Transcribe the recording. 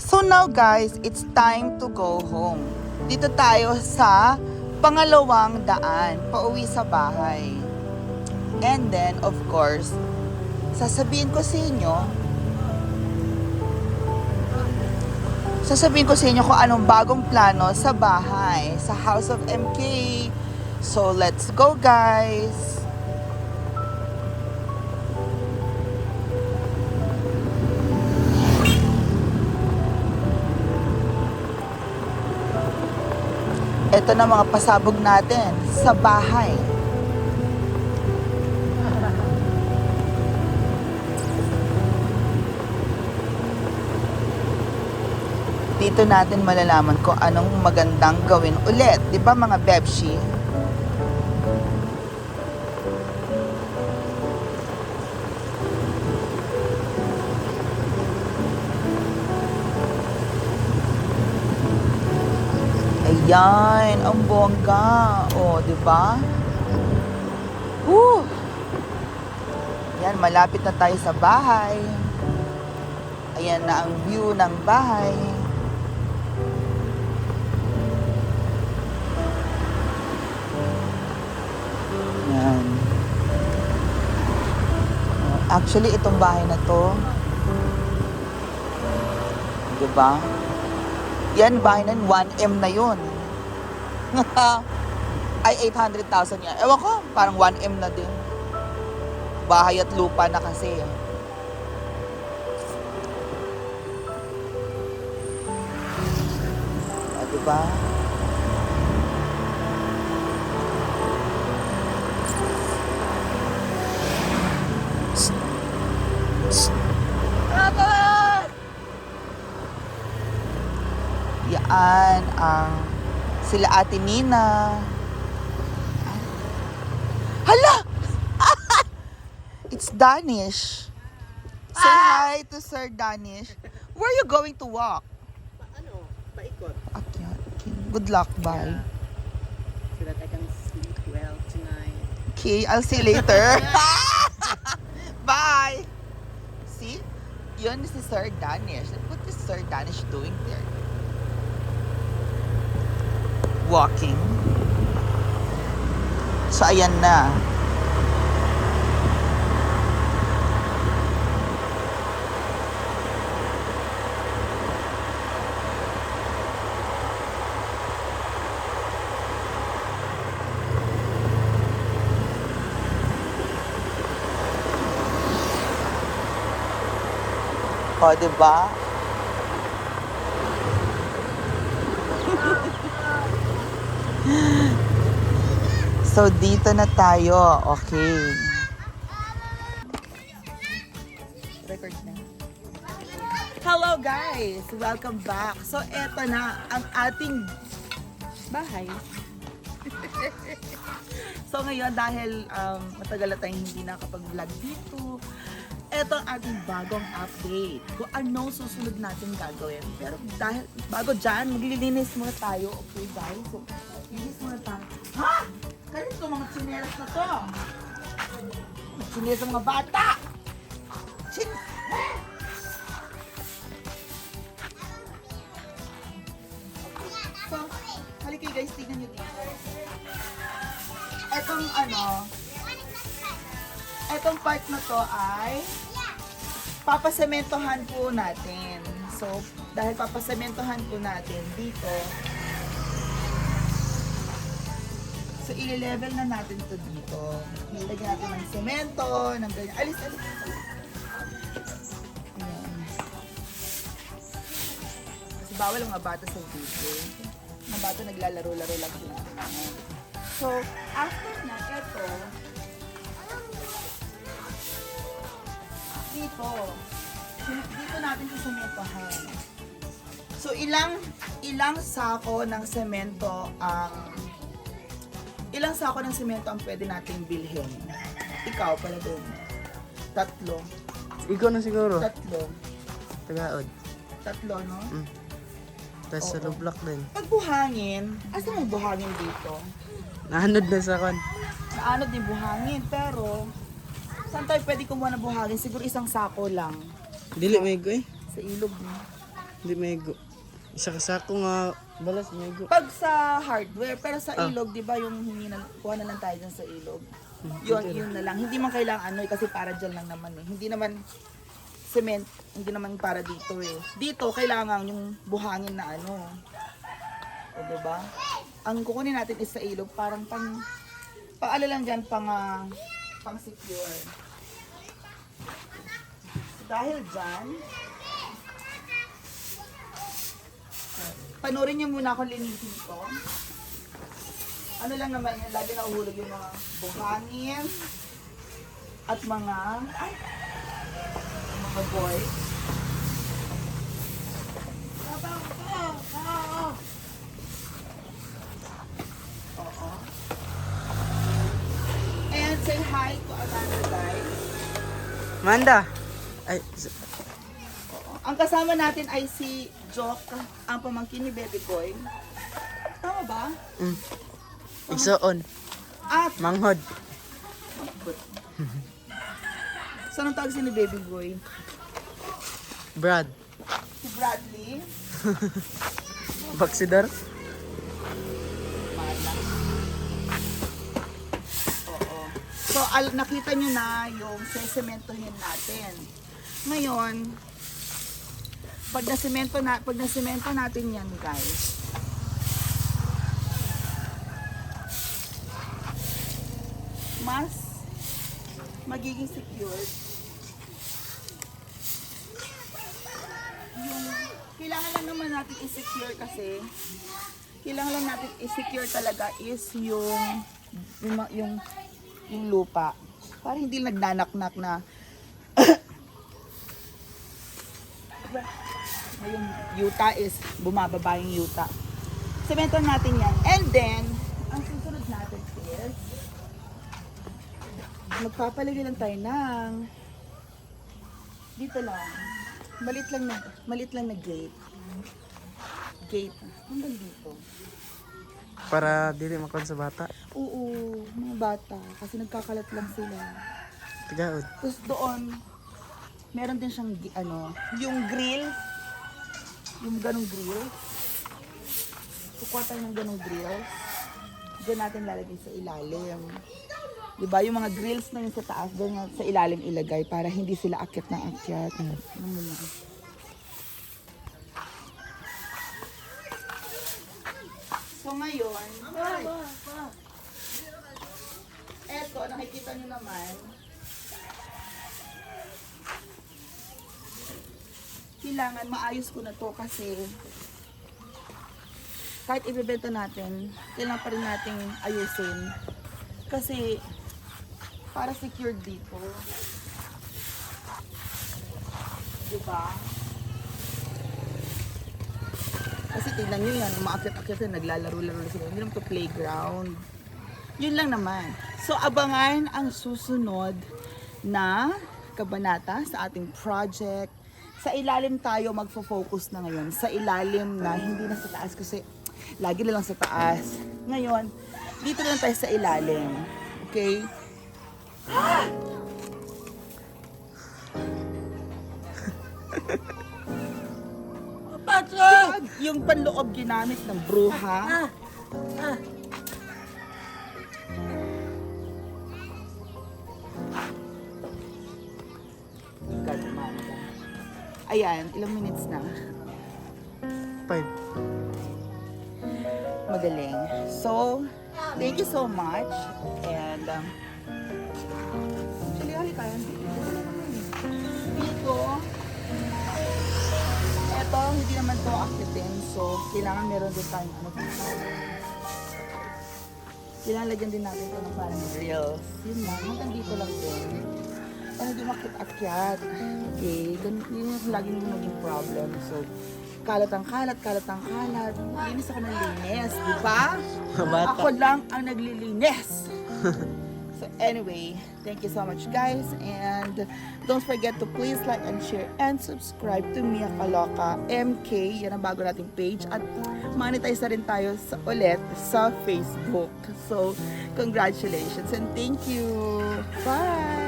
So now guys, it's time to go home. Dito tayo sa pangalawang daan, pauwi sa bahay. And then, of course, sasabihin ko sa inyo kung anong bagong plano sa bahay, sa House of MK. So let's go guys! Ito na mga pasabog natin sa bahay. Dito natin malalaman kung anong magandang gawin ulit. Di ba mga Bebshi? Ayan, ang bongga. O, di ba? Yan, malapit na tayo sa bahay. Ayan na ang view ng bahay. Yan. Actually, itong bahay na to, di ba? Yan, bahay na 1M na yun. Ay, 800,000 yan. Ewan ko, parang 1M na din. Bahay at lupa na kasi. Diba? Yan ang sila Ate Nina. Hala! It's Danish. Say hi to Sir Danish. Where are you going to walk? Paikot. Okay. Good luck, bye. Yeah. So that I can sleep well tonight. Okay, I'll see you later. Bye! See? Yun si Sir Danish. What is Sir Danish doing there? Walking. So, ayan na. O, diba? So, dito na tayo. Okay. Record na. Hello guys! Welcome back. So, eto na ang ating bahay. So, ngayon dahil matagal na tayong hindi nakapag-vlog dito, eto ang ating bagong update kung anong susunod natin gagawin. Pero dahil bago dyan, maglilinis muna tayo. Okay guys? So, linis muna tayo. Ha? Kanito mga tsinelas na to? Tsinelas ng mga bata! So, halika guys, tignan nyo dito. Etong etong part na to ay papasementohan po natin. So, dahil papasementohan po natin dito, so i-level na natin to dito. Nilagyan natin ng semento, ng ganyan. Alis. Ayan. Kasi bawal ang mga bata sa video. Mga bata naglalaro-laro lang sila. So, after na, ito, dito natin susementohan. So, ilang sako ng semento ang pwede nating bilhin? Ikaw pala doon. 3. Ikaw na siguro. 3. Tagaod. 3, no? Tapos sa Oo. lublak din. Pag buhangin, asa mo buhangin dito? Nahanod na sa kon. Naanod din buhangin, pero saan tayo pwede kumuha ng buhangin? Siguro isang sako lang. Dili may go eh. Sa ilog, no? Hindi may go. Isa kasako nga balas may go. Pag sa hardware, pero sa Ah. ilog, di ba yung kuha na lang tayo dyan sa ilog. Yun na lang. Hindi man kailangan ano kasi para dyan lang naman eh. Hindi naman cement, hindi naman para dito eh. Dito, kailangan yung buhangin na ano. O, diba? Ang kukunin natin is sa ilog, parang pang ano lang dyan, pang secure. Dahil dyan, panoorin niyo muna akong linisin ko. Ano lang naman yan, lagi nahuhulog yung mga buhangin at mga boy. Oo. And say hi to another guy. Manda. Ay, Ang kasama natin ay si Jock, ang pamangkin ni Baby Boy. Tama ba? igsoon. At, Manghod. saan ang tawag si ni Baby Boy? Brad. Si Bradley. Baksidar. Oo. So, nakita nyo na yung sesementohin natin. Ngayon, pag nasemento natin yan, guys, mas magiging secure yung kailangan lang naman natin i-secure kasi kailangan lang natin i-secure talaga is yung lupa para hindi nagnanak-nak na yung yuta is bumababa yung yuta. Semento natin yan. And then, ang susunod natin is magpapalagay lang tayo ng dito lang. Malit lang na gate. Gate. Hanggang dito. Para dili makon sa bata. Oo, mga bata. Kasi nagkakalat lang sila. Tigaod. Tapos doon, meron din siyang yung grill. Yung ganong grill. Kukuha tayo ng ganong grill. Diyan natin lalagay sa ilalim. Diba? Yung mga grills na yun sa taas, doon sa ilalim ilagay para hindi sila akyat na akyat. Ano mo na? So ngayon, eto, nakikita nyo naman, kailangan maayos ko na to kasi kahit ibebenta natin, kailangan pa rin natin ayusin kasi para secured dito. Diba? Kasi tignan nyo yan, umaakyat-akyat na naglalaro-laro sila. Hindi naman to playground. Yun lang naman. So abangan ang susunod na kabanata sa ating project. Sa ilalim tayo magfo-focus na ngayon. Sa ilalim na hindi na sa taas kasi lagi na lang sa taas. Ngayon, dito na lang tayo sa ilalim. Okay? Patrick! Yung panloob ginamit ng bruha. Ayan, ilang minutes na. 5. Magaling. So, thank you so much. And, actually, hali kaya. Dito, eto, hindi naman to akitin. So, kailangan meron din tayong kailangan lagyan din natin ito ng parang reels. Yun lang, hanggang dito lang din. Para hindi makit-akyat. Okay, yun yung laging naging problem. So, kalat ang kalat. Linis ako ng linis, di ba? Bata. Ako lang ang naglilinis. So anyway, thank you so much guys. And don't forget to please like and share and subscribe to Mia Kaloka MK. Yan ang bago nating page. At monetize na rin tayo ulit sa Facebook. So, congratulations and thank you. Bye!